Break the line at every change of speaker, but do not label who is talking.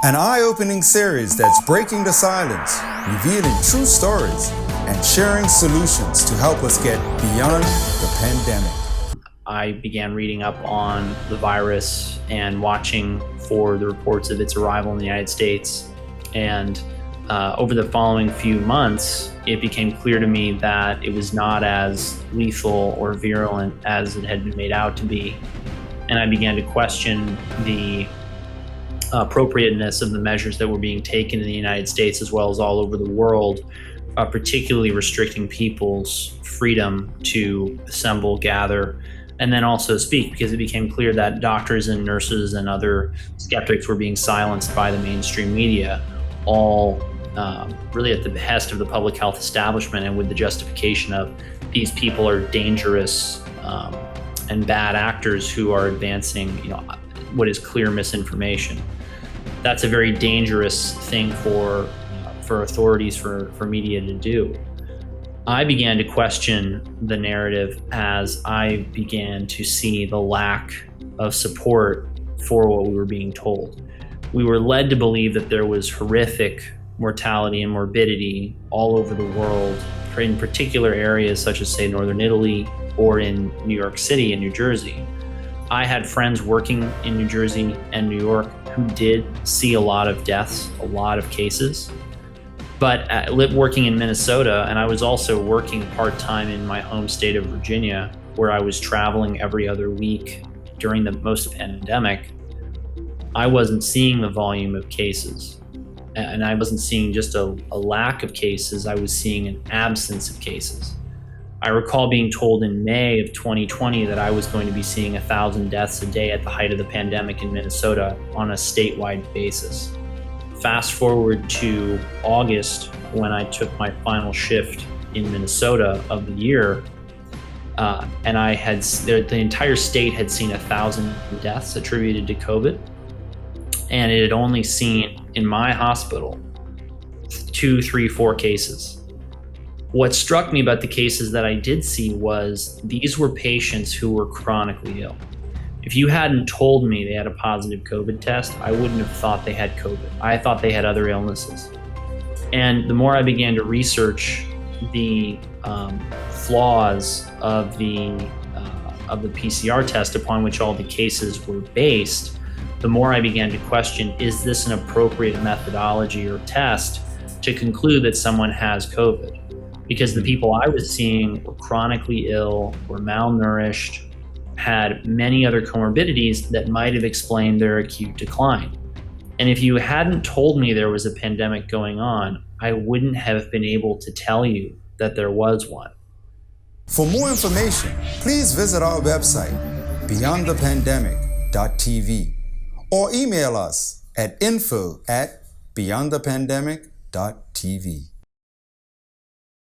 An eye-opening series that's breaking the silence, revealing true stories, and sharing solutions to help us get beyond the pandemic.
I began reading up on the virus and watching for the reports of its arrival in the United States. And over the following few months, it became clear to me that it was not as lethal or virulent as it had been made out to be. And I began to question the appropriateness of the measures that were being taken in the United States as well as all over the world, particularly restricting people's freedom to assemble, gather, and then also speak, because it became clear that doctors and nurses and other skeptics were being silenced by the mainstream media, all really at the behest of the public health establishment and with the justification of these people are dangerous and bad actors who are advancing, what is clear misinformation. That's a very dangerous thing for authorities, for media to do. I began to question the narrative as I began to see the lack of support for what we were being told. We were led to believe that there was horrific mortality and morbidity all over the world, in particular areas such as, say, Northern Italy or in New York City and New Jersey. I had friends working in New Jersey and New York who did see a lot of deaths, a lot of cases. But working in Minnesota, and I was also working part-time in my home state of Virginia, where I was traveling every other week during the most pandemic, I wasn't seeing the volume of cases. And I wasn't seeing just a lack of cases, I was seeing an absence of cases. I recall being told in May of 2020 that I was going to be seeing 1,000 deaths a day at the height of the pandemic in Minnesota on a statewide basis. Fast forward to August, when I took my final shift in Minnesota of the year, and the entire state had seen 1,000 deaths attributed to COVID, and it had only seen in my hospital 2, 3, 4 cases. What struck me about the cases that I did see was these were patients who were chronically ill. If you hadn't told me they had a positive COVID test, I wouldn't have thought they had COVID. I thought they had other illnesses. And the more I began to research the flaws of the PCR test upon which all the cases were based, the more I began to question, is this an appropriate methodology or test to conclude that someone has COVID? Because the people I was seeing were chronically ill, were malnourished, had many other comorbidities that might have explained their acute decline. And if you hadn't told me there was a pandemic going on, I wouldn't have been able to tell you that there was one.
For more information, please visit our website, beyondthepandemic.tv, or email us at info@beyondthepandemic.tv.